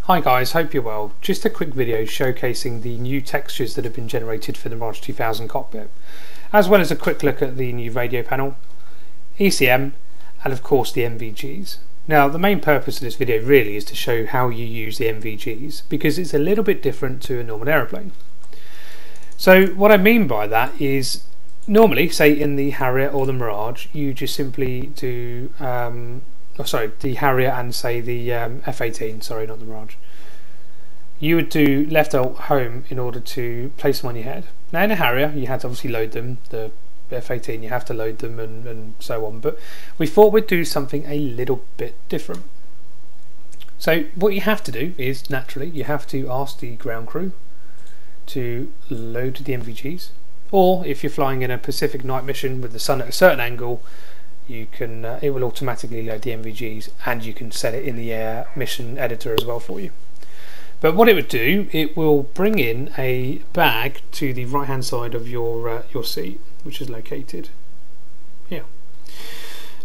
Hi guys, hope you're well. Just a quick video showcasing the new textures that have been generated for the Mirage 2000 cockpit, as well as a quick look at the new radio panel, ECM, and of course the MVGs. Now the main purpose of this video really is to show how you use the MVGs, because it's a little bit different to a normal aeroplane. So what I mean by that is, normally, say in the Harrier or the Mirage, you just simply do the Harrier and say the F-18, sorry, not the Mirage. You would do left alt home in order to place them on your head. Now in a Harrier you had to obviously load them, the F-18 you have to load them and so on, but we thought we'd do something a little bit different. So what you have to do is, naturally, you have to ask the ground crew to load the MVGs, or if you're flying in a Pacific night mission with the sun at a certain angle, you can it will automatically load the MVGs, and you can set it in the air mission editor as well for you. But what it would do, it will bring in a bag to the right hand side of your seat, which is located here.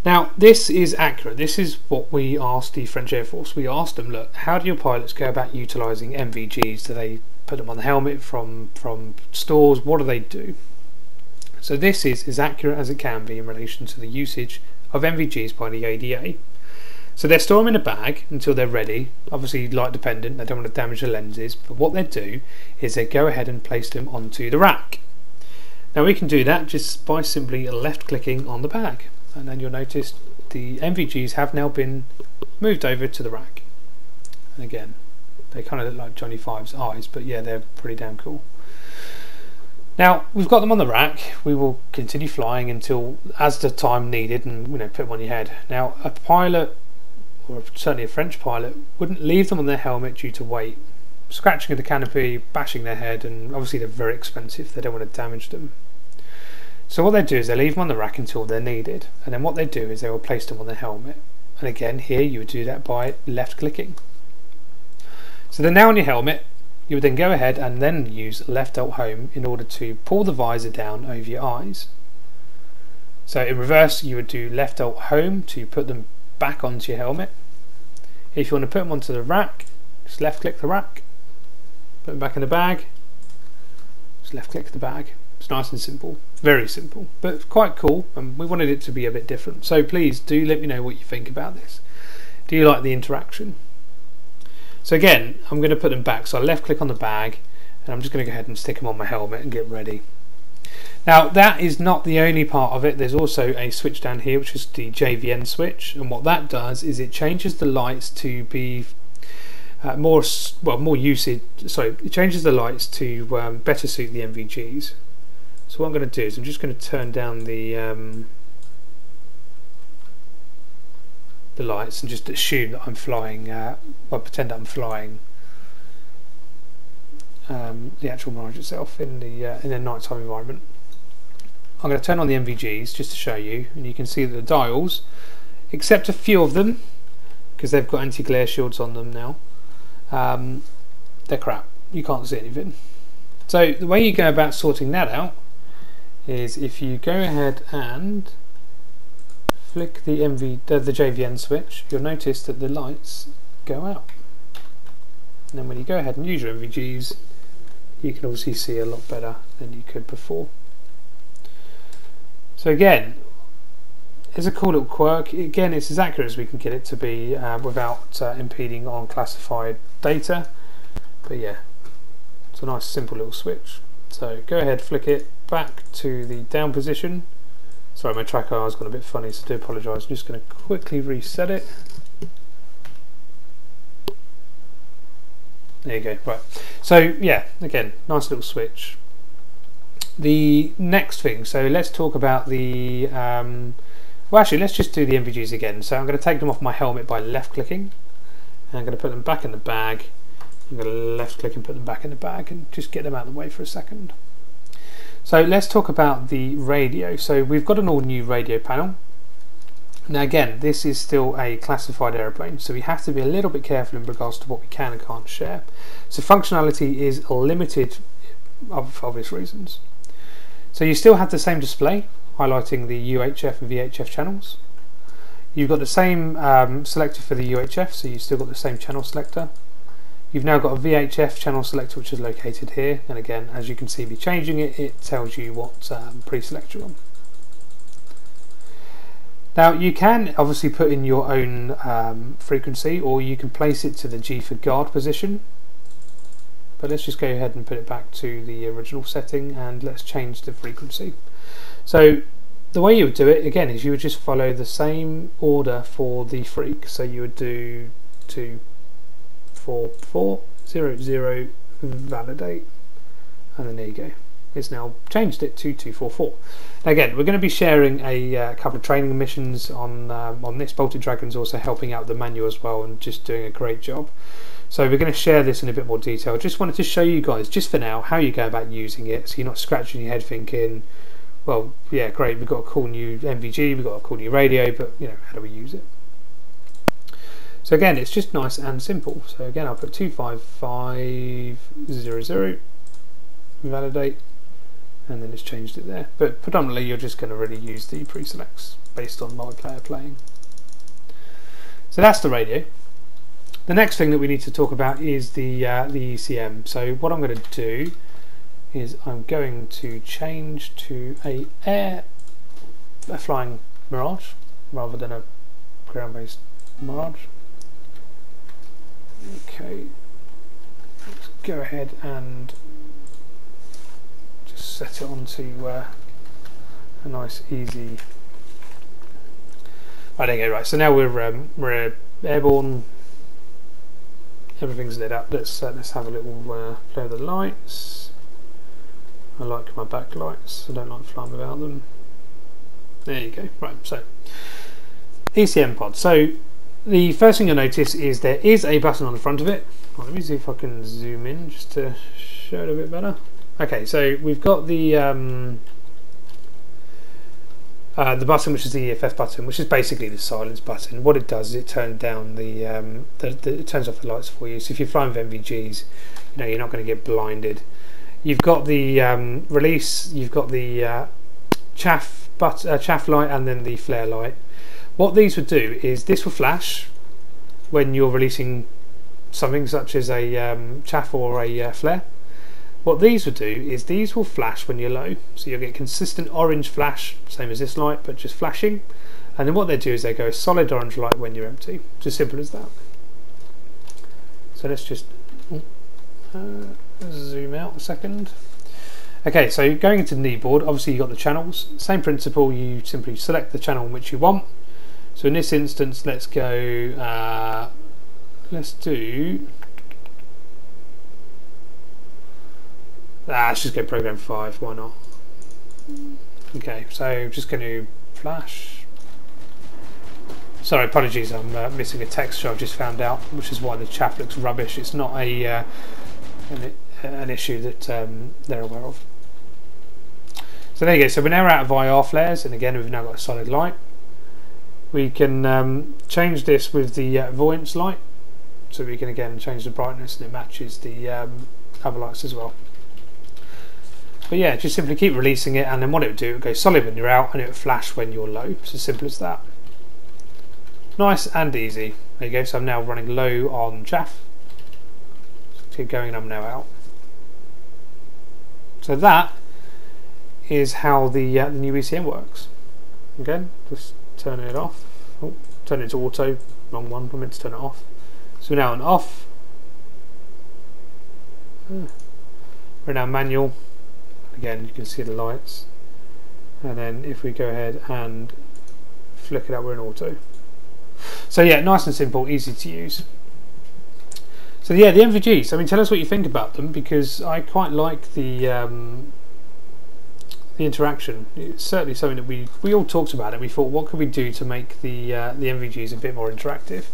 Now this is accurate. This is what we asked the French Air Force. We asked them, look, how do your pilots go about utilising MVGs? Do they put them on the helmet from stores? What do they do? So this is as accurate as it can be in relation to the usage of MVGs by the ADA. So they store them in a bag until they're ready, obviously light dependent, they don't want to damage the lenses, but what they do is they go ahead and place them onto the rack. Now we can do that just by simply left clicking on the bag, and then you'll notice the MVGs have now been moved over to the rack. And again, they kind of look like Johnny Five's eyes, but yeah, they're pretty damn cool. Now we've got them on the rack. We will continue flying until, as the time needed, and put them on your head. Now a pilot, or certainly a French pilot, wouldn't leave them on their helmet due to weight, scratching at the canopy, bashing their head, and obviously they're very expensive. They don't want to damage them. So what they do is they leave them on the rack until they're needed, and then what they do is they will place them on their helmet. And again, here you would do that by left clicking. So they're now on your helmet. You would then go ahead and then use left alt home in order to pull the visor down over your eyes. So in reverse, you would do left alt home to put them back onto your helmet. If you want to put them onto the rack, just left click the rack, put them back in the bag, just left click the bag. It's nice and simple, very simple, but quite cool, and we wanted it to be a bit different. So please do let me know what you think about this. Do you like the interaction? So again, I'm going to put them back, so I left click on the bag, and I'm just going to go ahead and stick them on my helmet and get ready. Now that is not the only part of it. There's also a switch down here, which is the Jvn Switch, and what that does is it changes the lights to be more usage. Sorry, it changes the lights to better suit the MVGs. So what I'm going to do is I'm just going to turn down the lights and just assume that I'm flying. Pretend that I'm flying the actual Mirage itself in a nighttime environment. I'm going to turn on the MVGs just to show you, and you can see that the dials, except a few of them, because they've got anti-glare shields on them now, they're crap. You can't see anything. So the way you go about sorting that out is if you go ahead and flick the Jvn switch, you'll notice that the lights go out. And then when you go ahead and use your MVGs, you can obviously see a lot better than you could before. So again, it's a cool little quirk. Again, it's as accurate as we can get it to be without impeding on classified data. But yeah, it's a nice simple little switch. So go ahead, flick it back to the down position. Sorry, my tracker has gone a bit funny, so I do apologise. I'm just going to quickly reset it. There you go. Right. So yeah, again, nice little switch. The next thing, so let's talk about the well, actually let's just do the MVGs again. So I'm going to take them off my helmet by left clicking, and I'm going to put them back in the bag. I'm going to left click and put them back in the bag, and just get them out of the way for a second. So let's talk about the radio. So we've got an all new radio panel. Now again, this is still a classified aeroplane, so we have to be a little bit careful in regards to what we can and can't share. So functionality is limited for obvious reasons. So you still have the same display highlighting the UHF and VHF channels. You've got the same selector for the UHF, so you've still got the same channel selector. You've now got a VHF channel selector which is located here, and again, as you can see me changing it, it tells you what pre-select you're on. Now you can obviously put in your own frequency, or you can place it to the G for guard position, but let's just go ahead and put it back to the original setting, and let's change the frequency. So the way you would do it again is you would just follow the same order for the freak. So you would do 24400, validate, and then there you go. It's now changed it to 244. Now again, we're going to be sharing a couple of training missions on this. Bolted Dragon's also helping out the manual as well and just doing a great job. So we're going to share this in a bit more detail. Just wanted to show you guys, just for now, how you go about using it, so you're not scratching your head thinking, well, yeah, great, we've got a cool new MVG, we've got a cool new radio, but you know, how do we use it? So again, it's just nice and simple. So again, I'll put 25500, validate, and then it's changed it there. But predominantly, you're just going to really use the pre-selects based on multiplayer playing. So that's the radio. The next thing that we need to talk about is the ECM. So what I'm going to do is I'm going to change to a flying Mirage rather than a ground-based Mirage. Okay, let's go ahead and just set it onto a nice easy. Right, there you go. Right, so now we're airborne. Everything's lit up. Let's have a little play of the lights. I like my backlights. I don't like flying without them. There you go. Right, so Ecm Pods. So the first thing you'll notice is there is a button on the front of it. Well, let me see if I can zoom in just to show it a bit better. Okay, so we've got the button, which is the EFF button, which is basically the silence button. What it does is it turns down it turns off the lights for you. So if you're flying with MVGs, you know, you're not going to get blinded. You've got the release, you've got the chaff light, and then the flare light. What these would do is this will flash when you're releasing something such as a chaff or a flare. What these would do is these will flash when you're low, so you'll get consistent orange flash, same as this light, but just flashing. And then what they do is they go a solid orange light when you're empty. It's as simple as that. So let's just zoom out a second. Okay, so going into the kneeboard, obviously you've got the channels. Same principle, you simply select the channel in which you want. So in this instance, let's go, let's just go program 5, why not? Okay, so just going to flash. Sorry, apologies, I'm missing a texture I've just found out, which is why the chaff looks rubbish. It's not an issue that they're aware of. So there you go, so we're now out of IR flares, and again we've now got a solid light. We can change this with the avoidance light, so we can again change the brightness and it matches the other lights as well. But yeah, just simply keep releasing it, and then what it would do, it would go solid when you're out and it would flash when you're low. It's as simple as that. Nice and easy. There you go, so I'm now running low on chaff. Keep going and I'm now out. So that is how the new ECM works. Again, just turning it off. Oh, turn it to auto. Wrong one, I meant to turn it off. So we're now on off. We're now manual. Again, you can see the lights. And then if we go ahead and flick it out, we're in auto. So yeah, nice and simple, easy to use. So yeah, the MVGs, I mean, tell us what you think about them, because I quite like the interaction. It's certainly something that we all talked about it. We thought, what could we do to make the MVGs a bit more interactive?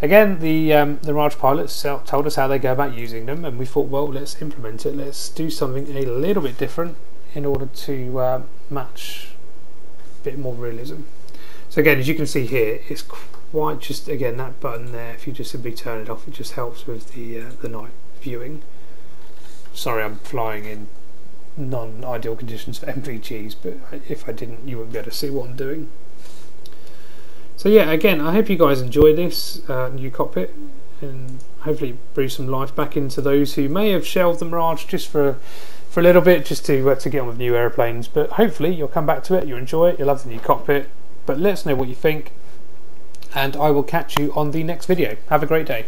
Again, the Mirage pilots told us how they go about using them, and we thought, well, let's implement it. Let's do something a little bit different in order to match a bit more realism. So again, as you can see here, it's quite just, again, that button there, if you just simply turn it off, it just helps with the night viewing. Sorry, I'm flying in non-ideal conditions for MVGs, but if I didn't, you wouldn't be able to see what I'm doing. So yeah, again, I hope you guys enjoy this new cockpit. and hopefully breathe some life back into those who may have shelved the Mirage just for a little bit, just to get on with new aeroplanes. But hopefully you'll come back to it, you'll enjoy it, you'll love the new cockpit. But let us know what you think, and I will catch you on the next video. Have a great day.